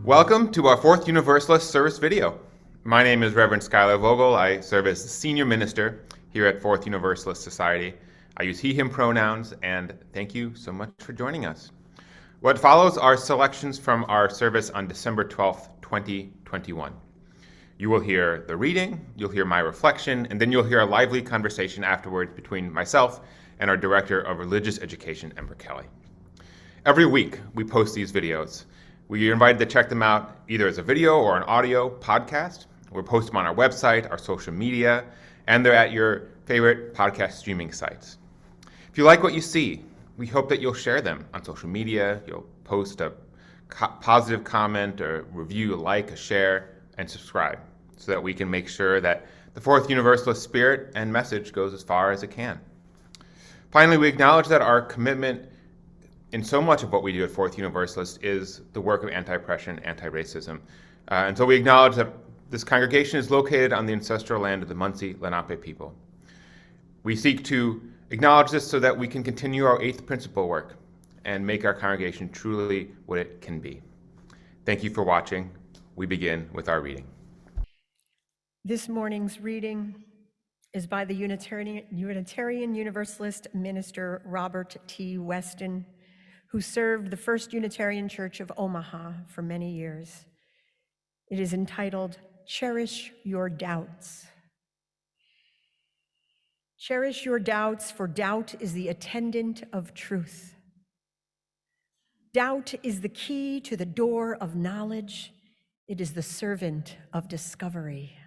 Welcome to our Fourth Universalist service video. My name is Reverend Skylar Vogel. I serve as the senior minister here at Fourth Universalist Society. I use he, him pronouns, and thank you so much for joining us. What follows are selections from our service on December 12th, 2021. You will hear the reading, you'll hear my reflection, and then you'll hear a lively conversation afterwards between myself and our Director of Religious Education, Ember Kelly. Every week, we post these videos. We are invited to check them out either as a video or an audio podcast. We'll post them on our website, our social media, and they're at your favorite podcast streaming sites. If you like what you see, we hope that you'll share them on social media. You'll post a positive comment or review, a like, a share, and subscribe so that we can make sure that the Fourth Universalist spirit and message goes as far as it can. Finally, we acknowledge that our commitment in so much of what we do at Fourth Universalist is the work of anti-oppression, anti-racism. And so we acknowledge that this congregation is located on the ancestral land of the Munsee Lenape people. We seek to acknowledge this so that we can continue our eighth principle work and make our congregation truly what it can be. Thank you for watching. We begin with our reading. This morning's reading is by the Unitarian Universalist minister Robert T. Weston, who served the First Unitarian Church of Omaha for many years. It is entitled, "Cherish Your Doubts." Cherish your doubts, for doubt is the attendant of truth. Doubt is the key to the door of knowledge. It is the servant of discovery.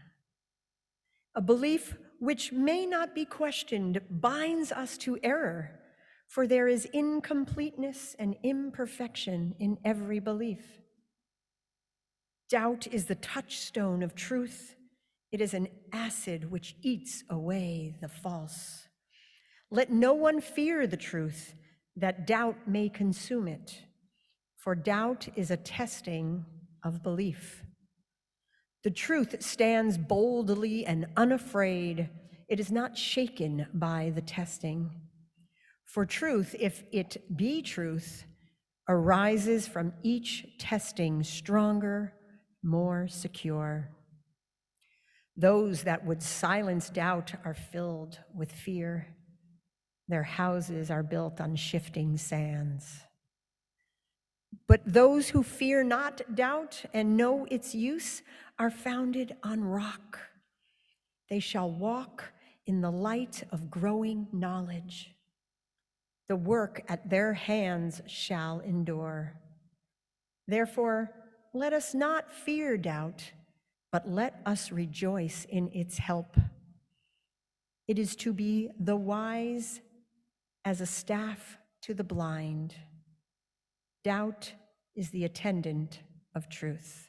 A belief which may not be questioned binds us to error, for there is incompleteness and imperfection in every belief. Doubt is the touchstone of truth. It is an acid which eats away the false. Let no one fear the truth, that doubt may consume it, for doubt is a testing of belief. The truth stands boldly and unafraid. It is not shaken by the testing. For truth, if it be truth, arises from each testing stronger, more secure. Those that would silence doubt are filled with fear. Their houses are built on shifting sands. But those who fear not doubt and know its use are founded on rock. They shall walk in the light of growing knowledge. The work at their hands shall endure. Therefore, let us not fear doubt, but let us rejoice in its help. It is to be the wise as a staff to the blind. Doubt is the attendant of truth.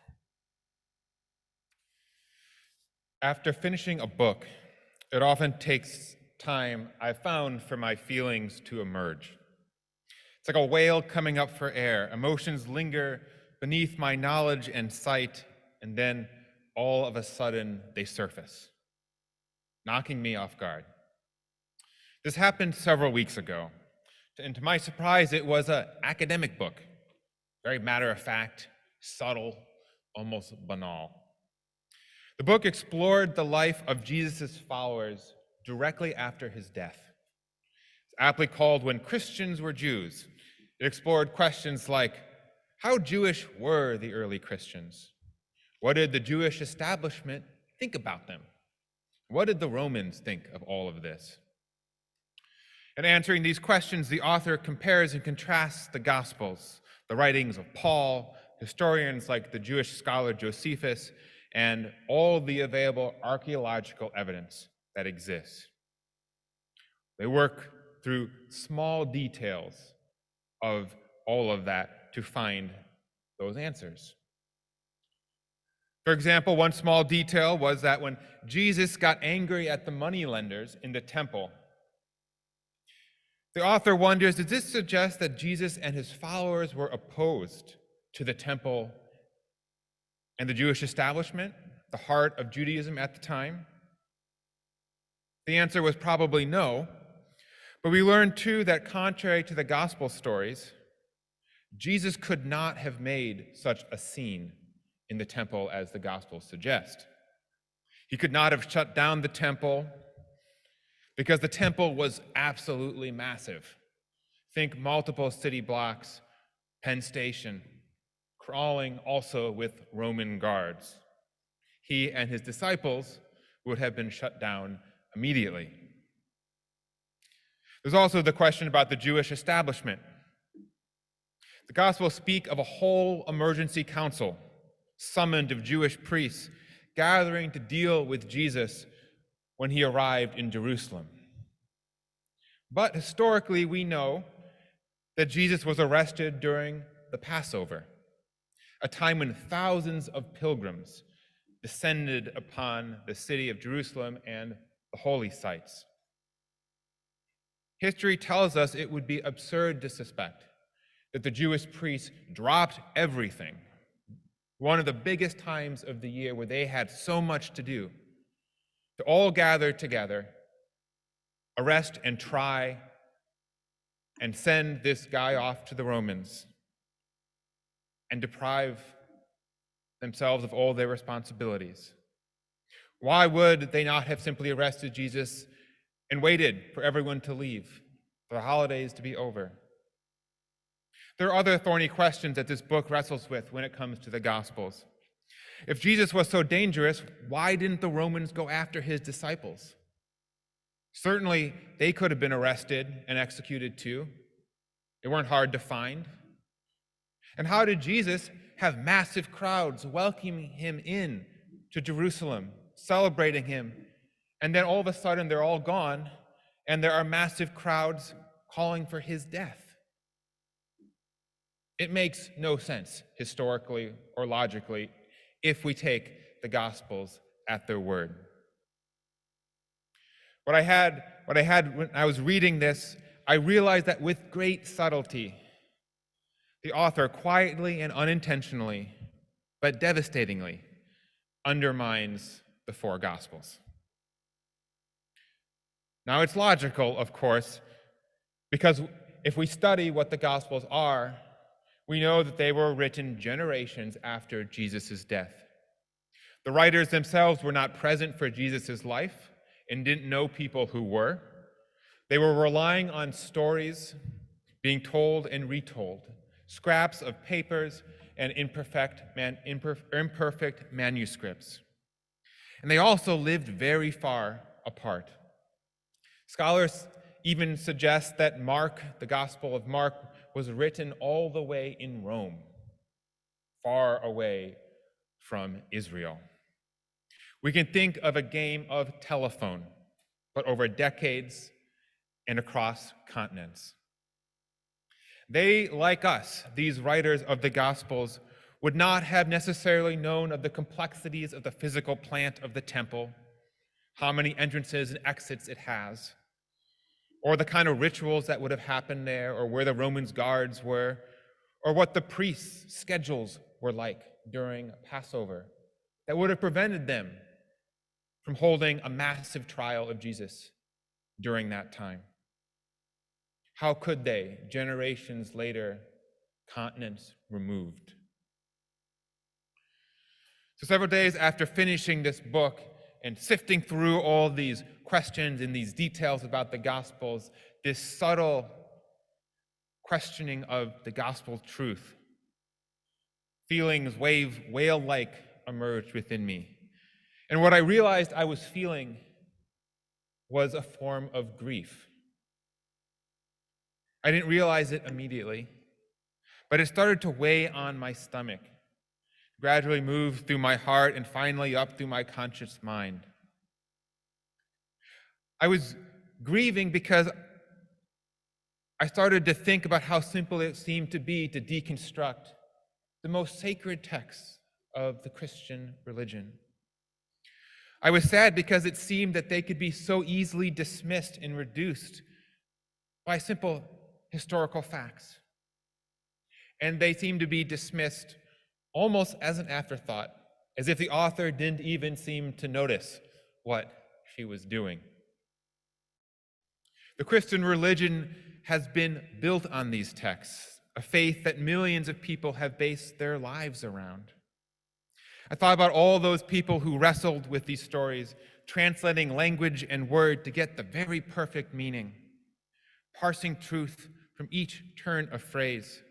After finishing a book, it often takes time, I've found, for my feelings to emerge. It's like a whale coming up for air. Emotions linger beneath my knowledge and sight, and then all of a sudden they surface, knocking me off guard. This happened several weeks ago, and to my surprise, it was an academic book, very matter-of-fact, subtle, almost banal. The book explored the life of Jesus' followers directly after his death. It's aptly called When Christians Were Jews. It explored questions like, how Jewish were the early Christians? What did the Jewish establishment think about them? What did the Romans think of all of this? In answering these questions, the author compares and contrasts the Gospels, the writings of Paul, historians like the Jewish scholar Josephus, and all the available archaeological evidence that exists. They work through small details of all of that to find those answers. For example, one small detail was that when Jesus got angry at the moneylenders in the temple, the author wonders, does this suggest that Jesus and his followers were opposed to the temple and the Jewish establishment, the heart of Judaism at the time? The answer was probably no, but we learn too that contrary to the gospel stories, Jesus could not have made such a scene in the temple as the Gospels suggest. He could not have shut down the temple because the temple was absolutely massive. Think multiple city blocks, Penn Station, crawling also with Roman guards. He and his disciples would have been shut down immediately. There's also the question about the Jewish establishment. The Gospels speak of a whole emergency council summoned of Jewish priests gathering to deal with Jesus when he arrived in Jerusalem. But historically, we know that Jesus was arrested during the Passover, a time when thousands of pilgrims descended upon the city of Jerusalem and the holy sites. History tells us it would be absurd to suspect that the Jewish priests dropped everything, one of the biggest times of the year where they had so much to do, to all gather together, arrest and try, and send this guy off to the Romans and deprive themselves of all their responsibilities. Why would they not have simply arrested Jesus and waited for everyone to leave, for the holidays to be over? There are other thorny questions that this book wrestles with when it comes to the Gospels. If Jesus was so dangerous, why didn't the Romans go after his disciples? Certainly, they could have been arrested and executed too. They weren't hard to find. And how did Jesus have massive crowds welcoming him in to Jerusalem, celebrating him, and then all of a sudden they're all gone, and there are massive crowds calling for his death? It makes no sense historically or logically if we take the Gospels at their word. What I had when I was reading this, I realized that with great subtlety, the author quietly and unintentionally, but devastatingly, undermines the four Gospels. Now, it's logical, of course, because if we study what the Gospels are, we know that they were written generations after Jesus' death. The writers themselves were not present for Jesus' life and didn't know people who were. They were relying on stories being told and retold, scraps of papers and imperfect manuscripts. And they also lived very far apart. Scholars even suggest that Mark, the Gospel of Mark, was written all the way in Rome, far away from Israel. We can think of a game of telephone, but over decades and across continents. They, like us, these writers of the Gospels, would not have necessarily known of the complexities of the physical plant of the temple, how many entrances and exits it has, or the kind of rituals that would have happened there, or where the Romans guards were, or what the priests' schedules were like during Passover that would have prevented them from holding a massive trial of Jesus during that time. How could they, generations later, continents removed? So several days after finishing this book and sifting through all these questions and these details about the Gospels, this subtle questioning of the gospel truth, feelings whale-like emerged within me. And what I realized I was feeling was a form of grief. I didn't realize it immediately, but it started to weigh on my stomach, gradually moved through my heart and finally up through my conscious mind. I was grieving because I started to think about how simple it seemed to be to deconstruct the most sacred texts of the Christian religion. I was sad because it seemed that they could be so easily dismissed and reduced by simple historical facts. And they seemed to be dismissed almost as an afterthought, as if the author didn't even seem to notice what she was doing. The Christian religion has been built on these texts, a faith that millions of people have based their lives around. I thought about all those people who wrestled with these stories, translating language and word to get the very perfect meaning, parsing truth from each turn of phrase,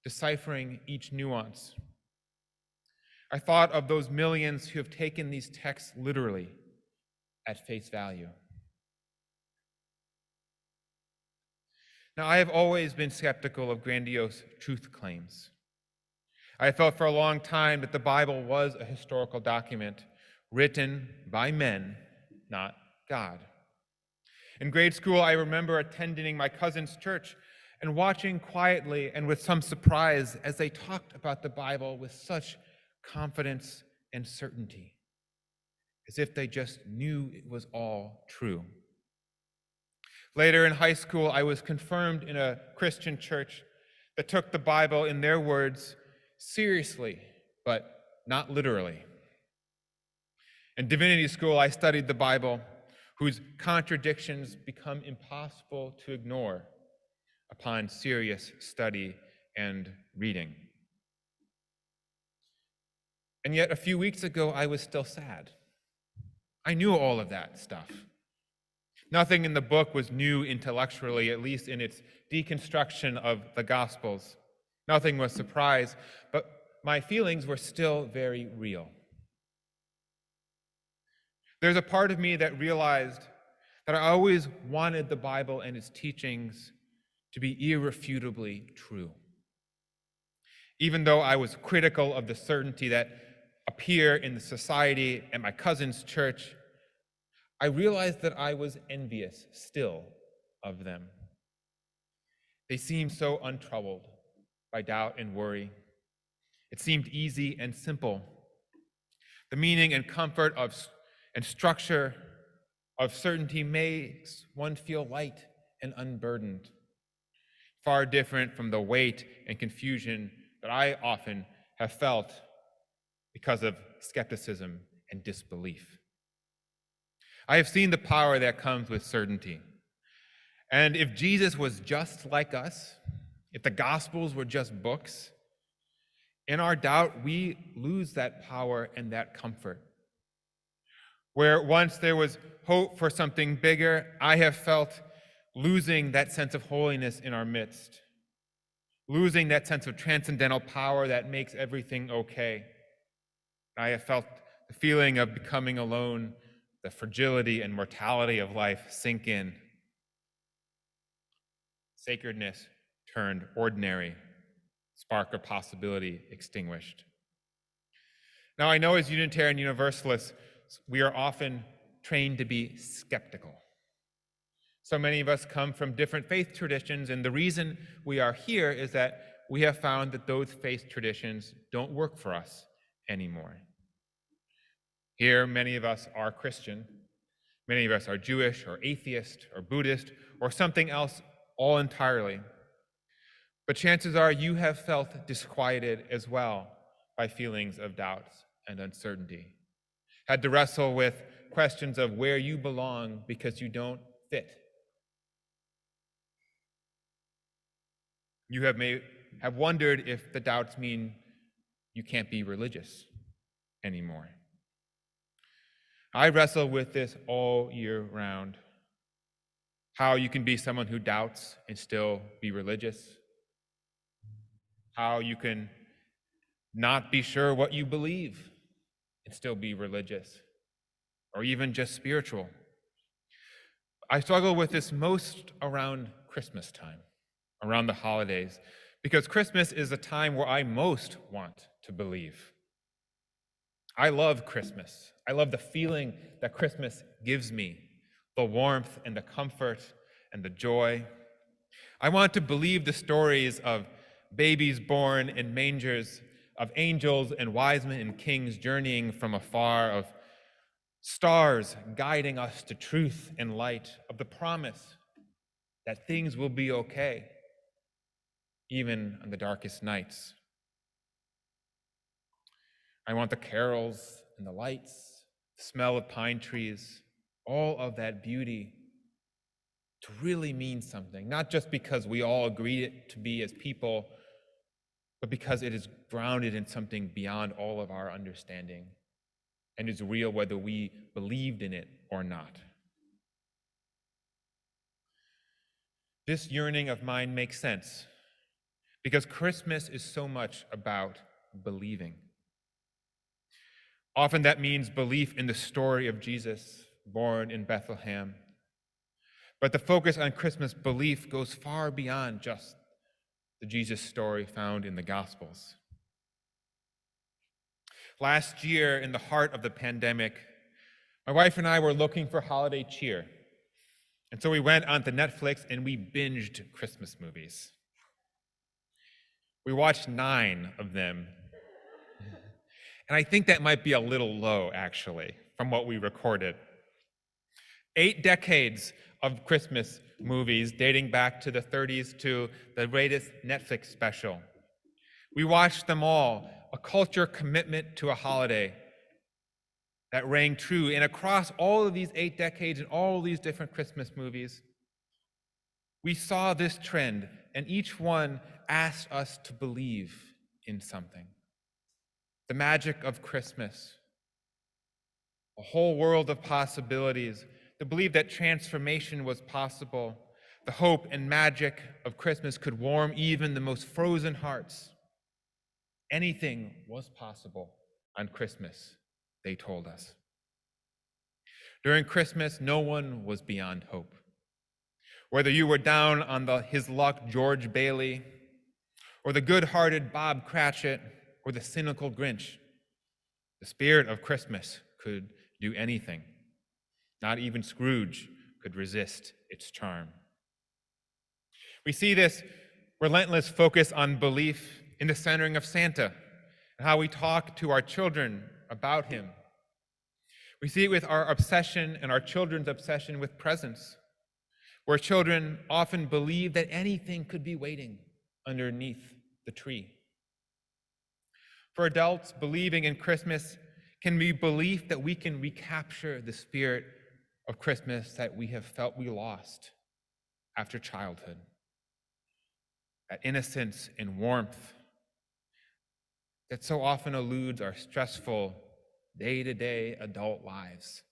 deciphering each nuance. I thought of those millions who have taken these texts literally at face value. Now, I have always been skeptical of grandiose truth claims. I felt for a long time that the Bible was a historical document written by men, not God. In grade school, I remember attending my cousin's church and watching quietly and with some surprise as they talked about the Bible with such confidence and certainty, as if they just knew it was all true. Later in high school, I was confirmed in a Christian church that took the Bible, in their words, seriously, but not literally. In divinity school, I studied the Bible, whose contradictions become impossible to ignore upon serious study and reading. And yet, a few weeks ago, I was still sad. I knew all of that stuff. Nothing in the book was new intellectually, at least in its deconstruction of the Gospels. Nothing was surprise, but my feelings were still very real. There's a part of me that realized that I always wanted the Bible and its teachings to be irrefutably true. Even though I was critical of the certainty that appear in the society and my cousin's church, I realized that I was envious still of them. They seemed so untroubled by doubt and worry. It seemed easy and simple. The meaning and comfort and structure of certainty makes one feel light and unburdened, far different from the weight and confusion that I often have felt because of skepticism and disbelief. I have seen the power that comes with certainty. And if Jesus was just like us, if the Gospels were just books, in our doubt, we lose that power and that comfort. Where once there was hope for something bigger, I have felt losing that sense of holiness in our midst, losing that sense of transcendental power that makes everything okay. I have felt the feeling of becoming alone, the fragility and mortality of life sink in. Sacredness turned ordinary, spark of possibility extinguished. Now, I know as Unitarian Universalists, we are often trained to be skeptical. So many of us come from different faith traditions, and the reason we are here is that we have found that those faith traditions don't work for us anymore. Here, many of us are Christian. Many of us are Jewish or atheist or Buddhist or something else all entirely. But chances are you have felt disquieted as well by feelings of doubts and uncertainty. Had to wrestle with questions of where you belong because you don't fit. You have wondered if the doubts mean you can't be religious anymore. I wrestle with this all year round. How you can be someone who doubts and still be religious. How you can not be sure what you believe and still be religious, or even just spiritual. I struggle with this most around Christmas time, around the holidays, because Christmas is the time where I most want to believe. I love Christmas. I love the feeling that Christmas gives me, the warmth and the comfort and the joy. I want to believe the stories of babies born in mangers, of angels and wise men and kings journeying from afar, of stars guiding us to truth and light, of the promise that things will be okay, even on the darkest nights. I want the carols and the lights, the smell of pine trees, all of that beauty to really mean something, not just because we all agree it to be as people, but because it is grounded in something beyond all of our understanding and is real whether we believed in it or not. This yearning of mine makes sense because Christmas is so much about believing. Often that means belief in the story of Jesus born in Bethlehem. But the focus on Christmas belief goes far beyond just the Jesus story found in the Gospels. Last year, in the heart of the pandemic, my wife and I were looking for holiday cheer. And so we went onto Netflix and we binged Christmas movies. We watched 9 of them. And I think that might be a little low, actually, from what we recorded. 8 decades of Christmas movies dating back to the 30s to the latest Netflix special. We watched them all, a culture commitment to a holiday that rang true. And across all of these 8 decades and all these different Christmas movies, we saw this trend, and each one asked us to believe in something. The magic of Christmas, a whole world of possibilities, the belief that transformation was possible, the hope and magic of Christmas could warm even the most frozen hearts. Anything was possible on Christmas, they told us. During Christmas, no one was beyond hope. Whether you were down on his luck George Bailey, or the good-hearted Bob Cratchit, or the cynical Grinch, the spirit of Christmas could do anything. Not even Scrooge could resist its charm. We see this relentless focus on belief in the centering of Santa and how we talk to our children about him. We see it with our obsession and our children's obsession with presents, where children often believe that anything could be waiting underneath the tree. For adults, believing in Christmas can be belief that we can recapture the spirit of Christmas that we have felt we lost after childhood. That innocence and warmth that so often eludes our stressful, day-to-day adult lives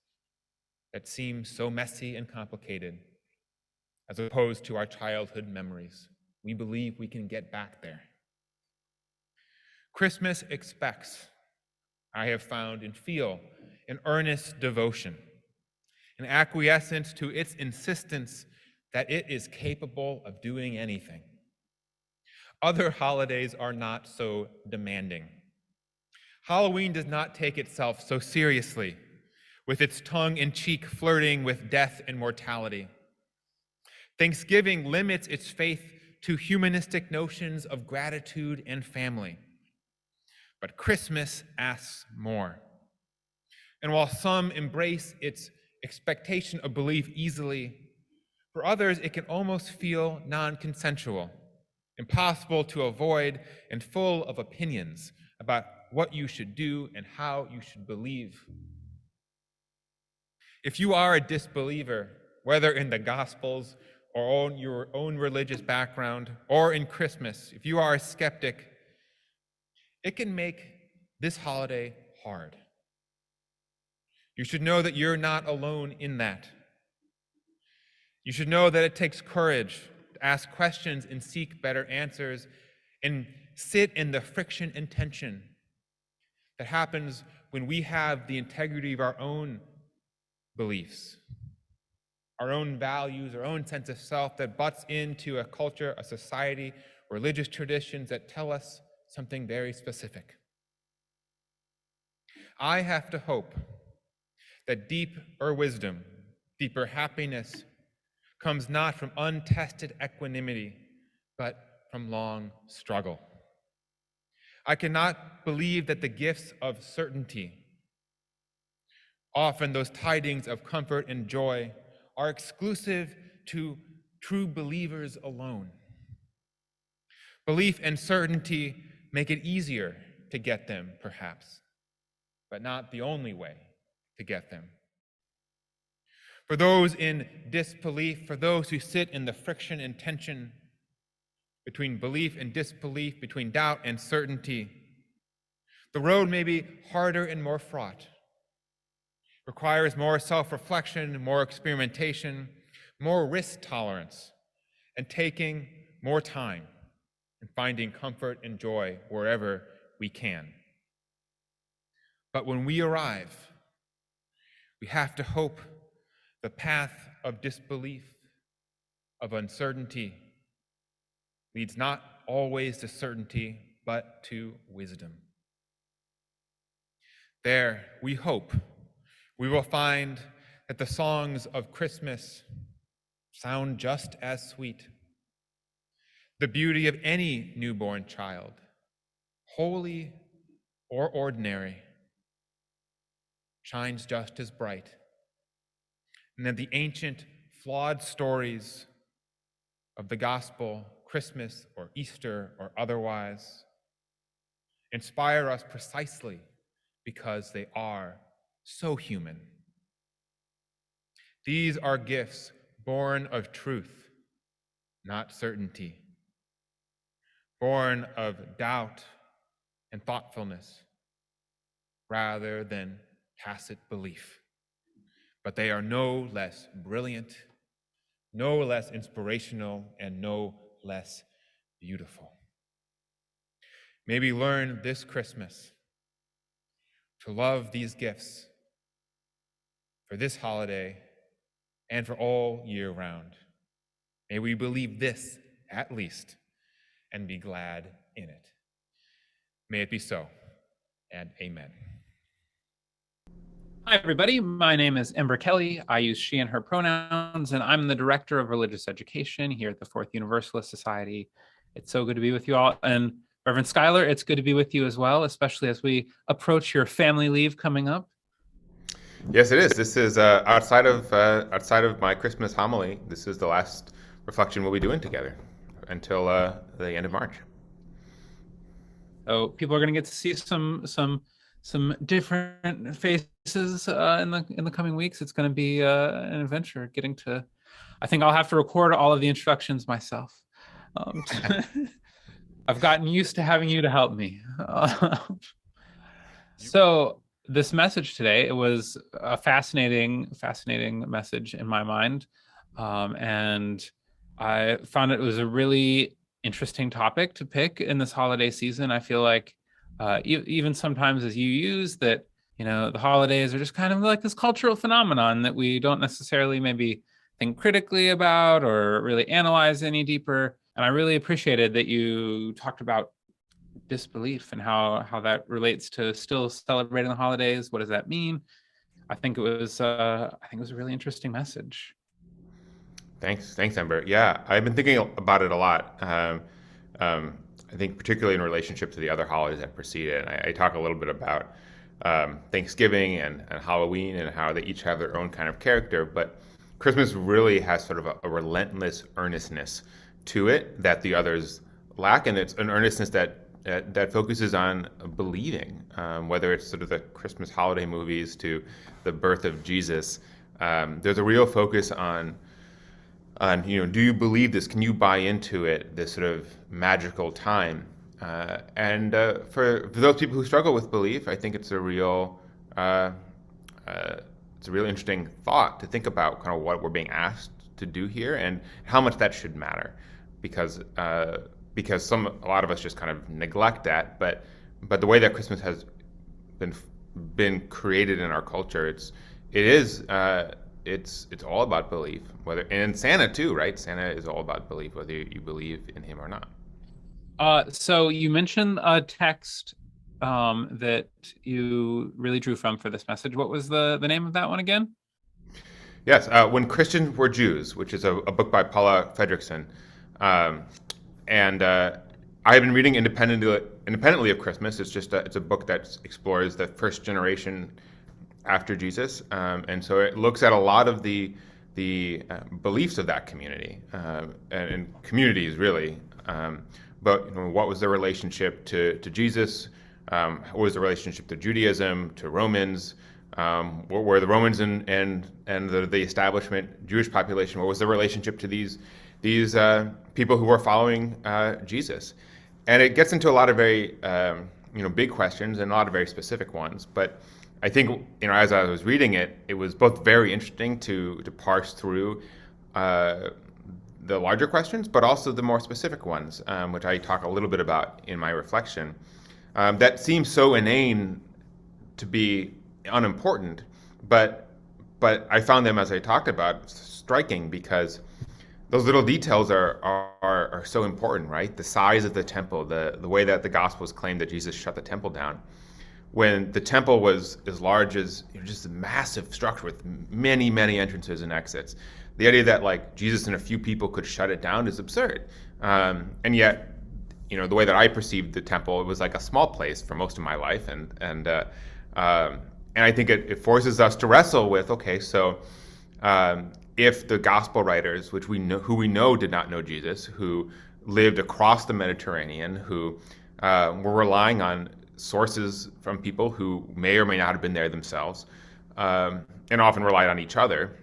that seem so messy and complicated, as opposed to our childhood memories. We believe we can get back there. Christmas expects, I have found and feel, an earnest devotion, an acquiescence to its insistence that it is capable of doing anything. Other holidays are not so demanding. Halloween does not take itself so seriously, with its tongue-in-cheek flirting with death and mortality. Thanksgiving limits its faith to humanistic notions of gratitude and family. But Christmas asks more. And while some embrace its expectation of belief easily, for others it can almost feel non-consensual, impossible to avoid, and full of opinions about what you should do and how you should believe. If you are a disbeliever, whether in the Gospels or on your own religious background or in Christmas, if you are a skeptic, it can make this holiday hard. You should know that you're not alone in that. You should know that it takes courage to ask questions and seek better answers and sit in the friction and tension that happens when we have the integrity of our own beliefs, our own values, our own sense of self that butts into a culture, a society, religious traditions that tell us something very specific. I have to hope that deeper wisdom, deeper happiness comes not from untested equanimity, but from long struggle. I cannot believe that the gifts of certainty, often those tidings of comfort and joy, are exclusive to true believers alone. Belief and certainty make it easier to get them, perhaps, but not the only way to get them. For those in disbelief, for those who sit in the friction and tension between belief and disbelief, between doubt and certainty. The road may be harder and more fraught, requires more self-reflection, more experimentation, more risk tolerance, and taking more time and finding comfort and joy wherever we can. But when we arrive, we have to hope the path of disbelief, of uncertainty, leads not always to certainty, but to wisdom. There, we hope, we will find that the songs of Christmas sound just as sweet. The beauty of any newborn child, holy or ordinary, shines just as bright. And that the ancient, flawed stories of the gospel, Christmas or Easter or otherwise, inspire us precisely because they are so human. These are gifts born of truth, not certainty, born of doubt and thoughtfulness rather than tacit belief. But they are no less brilliant, no less inspirational, and no less beautiful. May we learn this Christmas to love these gifts for this holiday and for all year round. May we believe this, at least, and be glad in it. May it be so, and amen. Hi, everybody. My name is Ember Kelly. I use she and her pronouns, and I'm the Director of Religious Education here at the Fourth Universalist Society. It's so good to be with you all. And Reverend Schuyler, it's good to be with you as well, especially as we approach your family leave coming up. Yes, it is. This is outside of my Christmas homily. This is the last reflection we'll be doing together until the end of March. So people are going to get to see some different faces in the coming weeks. It's going to be an adventure getting to. I think I'll have to record all of the introductions myself. I've gotten used to having you to help me. So this message today, it was a fascinating message in my mind, and I found it was a really interesting topic to pick in this holiday season. I feel like even sometimes as you use that, the holidays are just kind of like this cultural phenomenon that we don't necessarily maybe think critically about or really analyze any deeper. And I really appreciated that you talked about disbelief and how that relates to still celebrating the holidays. What does that mean? I think it was a really interesting message. Thanks, Ember. Yeah, I've been thinking about it a lot. I think particularly in relationship to the other holidays that precede it. And I talk a little bit about Thanksgiving and Halloween and how they each have their own kind of character, but Christmas really has sort of a relentless earnestness to it that the others lack, and it's an earnestness that focuses on believing, whether it's sort of the Christmas holiday movies to the birth of Jesus. There's a real focus on do you believe this? Can you buy into it? This sort of magical time, and for those people who struggle with belief, I think it's a real interesting thought to think about kind of what we're being asked to do here and how much that should matter, because a lot of us just kind of neglect that, but the way that Christmas has been created in our culture, it's all about belief, and Santa too, right? Santa is all about belief, whether you believe in him or not. So you mentioned a text that you really drew from for this message. What was the name of that one again? Yes, When Christians Were Jews, which is a book by Paula Fredrickson. And I've been reading independently of Christmas. It's a book that explores the first generation after Jesus, and so it looks at a lot of the beliefs of that community and communities really. But what was the relationship to Jesus? What was the relationship to Judaism, to Romans, Were the Romans and the establishment Jewish population? What was the relationship to these people who were following Jesus? And it gets into a lot of very big questions and a lot of very specific ones. But I think as I was reading it, it was both very interesting to parse through the larger questions, but also the more specific ones, which I talk a little bit about in my reflection, that seem so inane to be unimportant, but I found them, as I talked about, striking because those little details are so important, right? The size of the temple, the way that the Gospels claim that Jesus shut the temple down. When the temple was as large as just a massive structure with many, many entrances and exits. The idea that Jesus and a few people could shut it down is absurd. And yet, the way that I perceived the temple, it was like a small place for most of my life. And I think it forces us to wrestle with, okay, so if the gospel writers, who we know did not know Jesus, who lived across the Mediterranean, who were relying on sources from people who may or may not have been there themselves, and often relied on each other,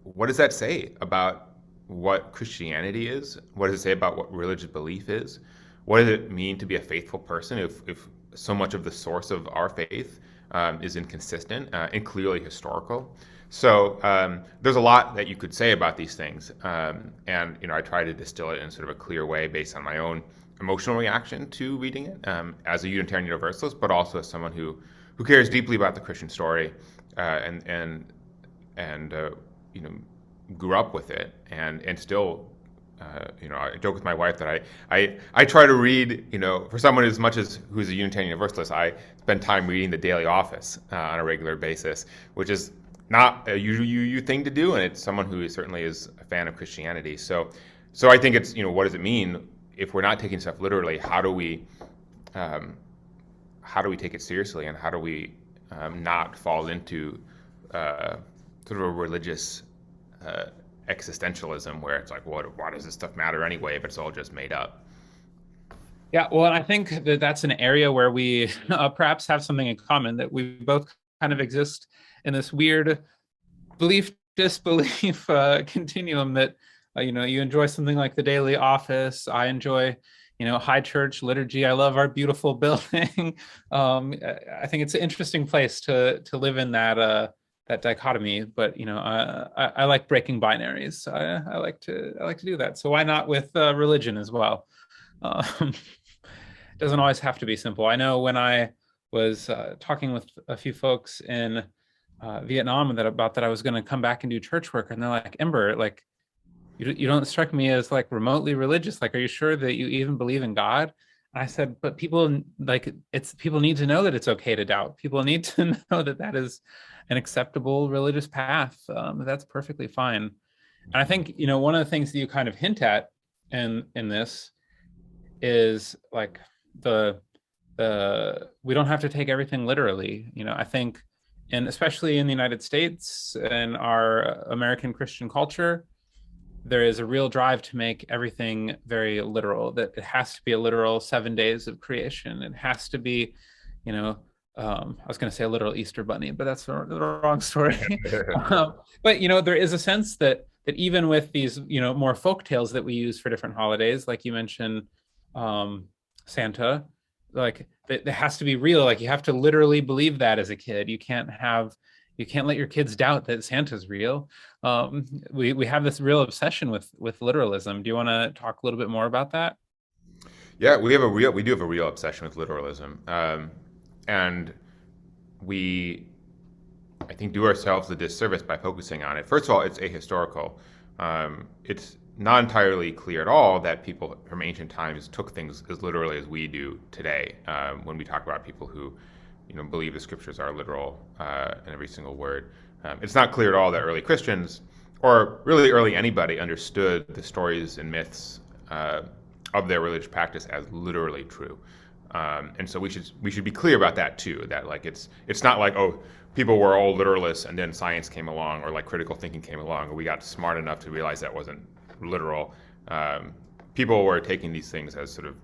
what does that say about what Christianity is? What does it say about what religious belief is? What does it mean to be a faithful person if so much of the source of our faith is inconsistent and clearly historical? So there's a lot that you could say about these things, and I try to distill it in sort of a clear way based on my own emotional reaction to reading it as a Unitarian Universalist, but also as someone who cares deeply about the Christian story and grew up with it and still. I joke with my wife that I try to read, for someone who's a Unitarian Universalist, I spend time reading the Daily Office on a regular basis, which is not a you thing to do, and it's someone who certainly is a fan of Christianity. So I think it's, what does it mean if we're not taking stuff literally? How do we take it seriously, and how do we not fall into sort of a religious existentialism where it's like, why does this stuff matter anyway if it's all just made up? Yeah, well, and I think that that's an area where we perhaps have something in common, that we both kind of exist in this weird belief-disbelief continuum that, you enjoy something like the Daily Office. I enjoy, high church liturgy. I love our beautiful building. I think it's an interesting place to live in that dichotomy, but I like breaking binaries. I like to do that. So why not with religion as well? It doesn't always have to be simple. I know when I was talking with a few folks in Vietnam about that I was going to come back and do church work, and they're like, Ember, you don't strike me as remotely religious. Are you sure that you even believe in God? And I said, but people need to know that it's okay to doubt. People need to know that is an acceptable religious path. That's perfectly fine. And I think, one of the things that you kind of hint at in this is we don't have to take everything literally. I think, and especially in the United States and our American Christian culture, there is a real drive to make everything very literal, that it has to be a literal 7 days of creation. It has to be, I was going to say a literal Easter bunny, but that's the wrong story. But, there is a sense that even with these, more folk tales that we use for different holidays, like you mentioned, Santa, it has to be real. You have to literally believe that as a kid. You can't let your kids doubt that Santa's real. We have this real obsession with literalism. Do you want to talk a little bit more about that? Yeah, we do have a real obsession with literalism, and we, I think, do ourselves a disservice by focusing on it. First of all, it's ahistorical. It's not entirely clear at all that people from ancient times took things as literally as we do today. When we talk about people who, believe the scriptures are literal in every single word, it's not clear at all that early Christians, or really early anybody, understood the stories and myths of their religious practice as literally true. And so we should be clear about that too. That it's not like, oh, people were all literalists and then science came along, or critical thinking came along, or we got smart enough to realize that wasn't literal. People were taking these things as sort of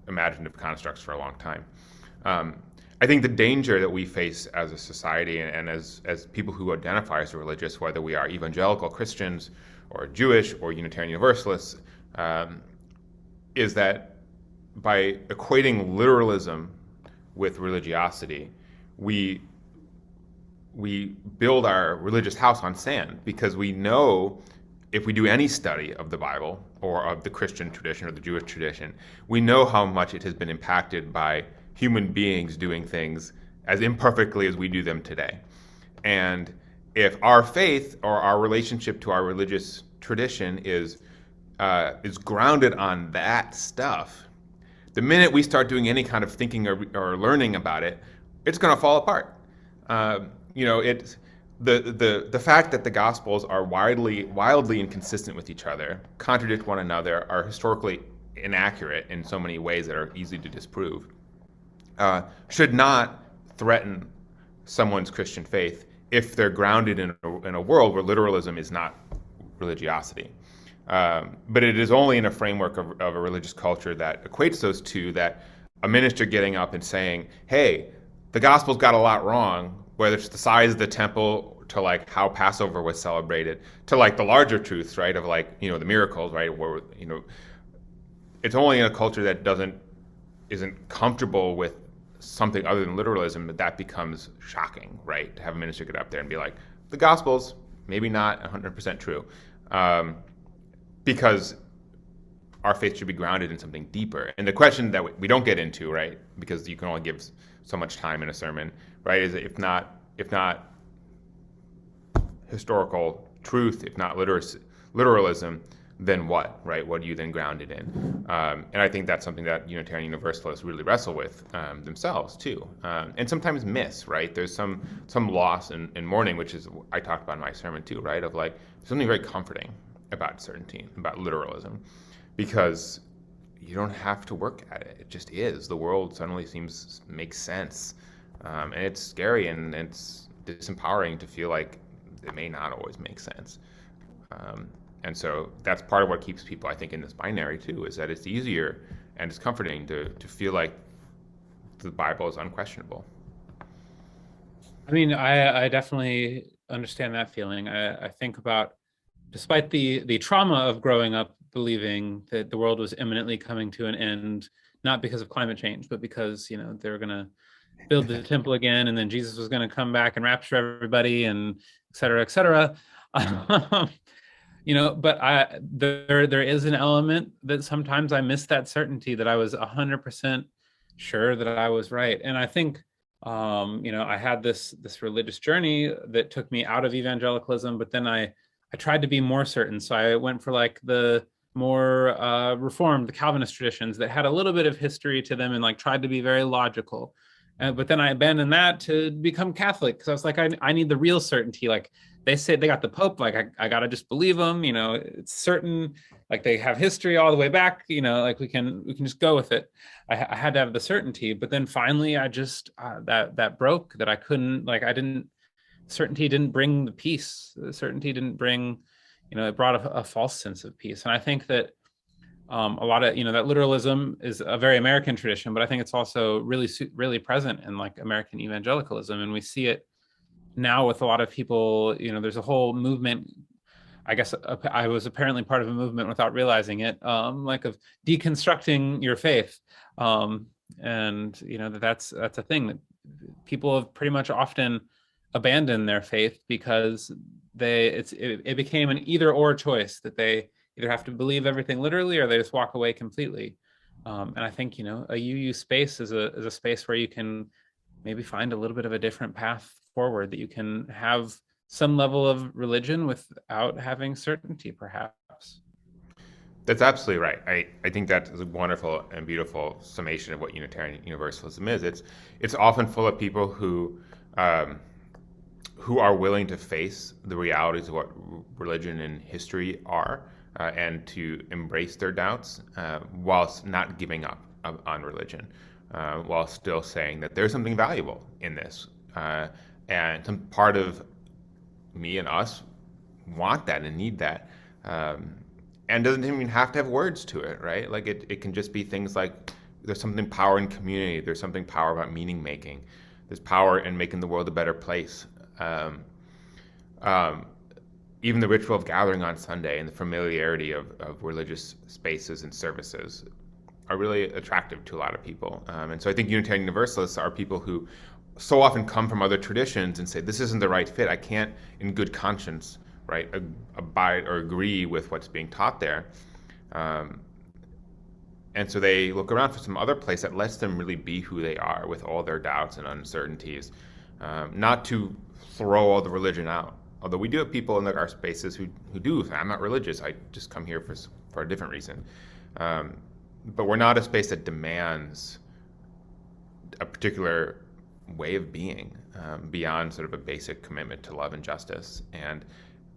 imaginative constructs for a long time. I think the danger that we face as a society and as people who identify as religious, whether we are evangelical Christians or Jewish or Unitarian Universalists, is that by equating literalism with religiosity, we build our religious house on sand, because we know if we do any study of the Bible or of the Christian tradition or the Jewish tradition, we know how much it has been impacted by human beings doing things as imperfectly as we do them today. And if our faith or our relationship to our religious tradition is grounded on that stuff, the minute we start doing any kind of thinking or learning about it, it's going to fall apart. It's the fact that the Gospels are wildly inconsistent with each other, contradict one another, are historically inaccurate in so many ways that are easy to disprove, should not threaten someone's Christian faith if they're grounded in a world where literalism is not religiosity. But it is only in a framework of a religious culture that equates those two, that a minister getting up and saying, hey, the Gospels got a lot wrong, whether it's the size of the temple, to like how Passover was celebrated, to like the larger truths, right, of like, the miracles, right, where, it's only in a culture that isn't comfortable with something other than literalism that becomes shocking, right, to have a minister get up there and be like, the Gospels, maybe not 100% true, because our faith should be grounded in something deeper. And the question that we don't get into, right, because you can only give so much time in a sermon, right, is if not historical truth, if not literalism, then what, right? What are you then grounded in? And I think that's something that Unitarian Universalists really wrestle with themselves too, and sometimes miss, right? There's some loss in mourning, which is I talked about in my sermon too, right? Of like something very comforting about certainty, about literalism, because you don't have to work at it. It just is. The world suddenly makes sense. And it's scary and it's disempowering to feel like it may not always make sense. And so that's part of what keeps people, I think, in this binary too, is that it's easier and it's comforting to feel like the Bible is unquestionable. I mean, I definitely understand that feeling. I think about, despite the trauma of growing up believing that the world was imminently coming to an end, not because of climate change, but because, they were going to build the temple again, and then Jesus was going to come back and rapture everybody, and et cetera, et cetera. But there is an element that sometimes I miss that certainty that I was 100% sure that I was right. And I think, I had this religious journey that took me out of evangelicalism, but then I tried to be more certain. So I went for like the more Reformed, the Calvinist traditions that had a little bit of history to them, and like tried to be very logical. But then I abandoned that to become Catholic, because I was like, I need the real certainty. Like they say they got the Pope, like I gotta just believe them. It's certain. Like they have history all the way back. Like we can just go with it. I had to have the certainty, but then finally I just that broke. That I couldn't. Like I didn't. Certainty didn't bring the peace. The certainty didn't bring. It brought a false sense of peace. And I think that a lot of that literalism is a very American tradition, but I think it's also really present in like American evangelicalism, and we see it now with a lot of people. There's a whole movement. I guess I was apparently part of a movement without realizing it, like of deconstructing your faith, and that's a thing that people have pretty much often abandoned their faith because it became an either or choice, that they either have to believe everything literally or they just walk away completely. And I think, a UU space is a space where you can maybe find a little bit of a different path forward, that you can have some level of religion without having certainty, perhaps. That's absolutely right. I think that is a wonderful and beautiful summation of what Unitarian Universalism is. It's often full of people who are willing to face the realities of what religion and history are, and to embrace their doubts, whilst not giving up on religion, while still saying that there's something valuable in this. And some part of me and us want that and need that, and doesn't even have to have words to it, right? Like it can just be things like, there's something power in community. There's something power about meaning making. There's power in making the world a better place. Even the ritual of gathering on Sunday and the familiarity of religious spaces and services are really attractive to a lot of people. And so I think Unitarian Universalists are people who so often come from other traditions and say, this isn't the right fit. I can't, in good conscience, right, abide or agree with what's being taught there. And so they look around for some other place that lets them really be who they are with all their doubts and uncertainties, not to throw all the religion out. Although we do have people in our spaces who do say, I'm not religious, I just come here for a different reason. But we're not a space that demands a particular way of being beyond sort of a basic commitment to love and justice. And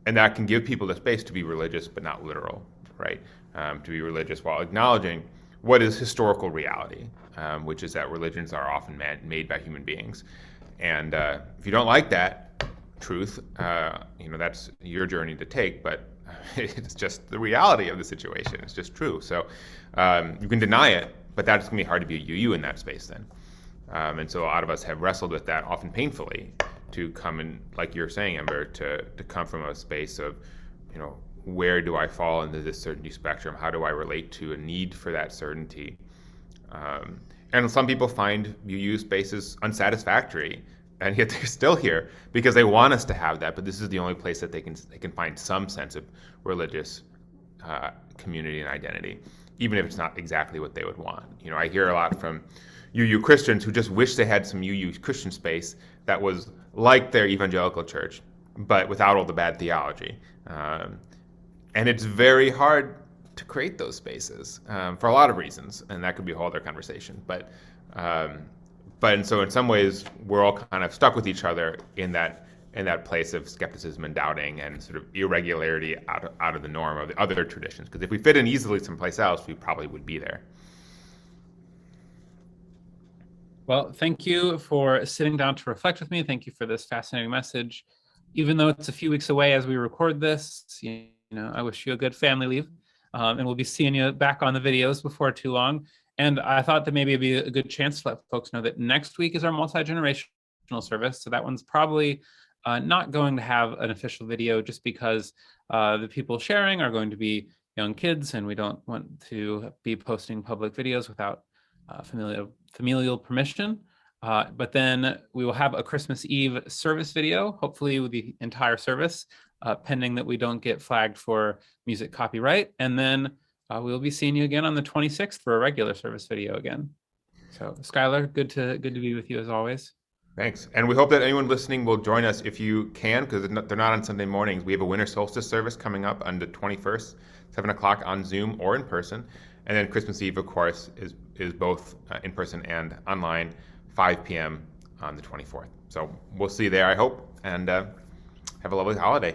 that can give people the space to be religious but not literal, right? To be religious while acknowledging what is historical reality, which is that religions are often made by human beings. And if you don't like that truth, that's your journey to take, but it's just the reality of the situation. It's just true. So you can deny it, but that's going to be hard to be a UU in that space then. And so a lot of us have wrestled with that, often painfully, to come in, like you're saying, Ember, to come from a space of, where do I fall into this certainty spectrum? How do I relate to a need for that certainty? And some people find UU spaces unsatisfactory, and yet they're still here because they want us to have that. But this is the only place that they can find some sense of religious community and identity, even if it's not exactly what they would want. I hear a lot from UU Christians who just wish they had some UU Christian space that was like their evangelical church, but without all the bad theology. And it's very hard to create those spaces for a lot of reasons, and that could be a whole other conversation. But and so in some ways, we're all kind of stuck with each other in that place of skepticism and doubting and sort of irregularity out of the norm of the other traditions. Because if we fit in easily someplace else, we probably would be there. Well, thank you for sitting down to reflect with me. Thank you for this fascinating message. Even though it's a few weeks away as we record this, I wish you a good family leave, and we'll be seeing you back on the videos before too long. And I thought that maybe it'd be a good chance to let folks know that next week is our multi-generational service. So that one's probably not going to have an official video just because the people sharing are going to be young kids, and we don't want to be posting public videos without familial permission. But then we will have a Christmas Eve service video, hopefully with the entire service, pending that we don't get flagged for music copyright. And then we'll be seeing you again on the 26th for a regular service video again. So Skylar, good to be with you as always. Thanks. And we hope that anyone listening will join us if you can, because they're not on Sunday mornings. We have a winter solstice service coming up on the 21st, 7 o'clock on Zoom or in person. And then Christmas Eve, of course, is both in person and online, 5 p.m. on the 24th. So we'll see you there, I hope, and have a lovely holiday.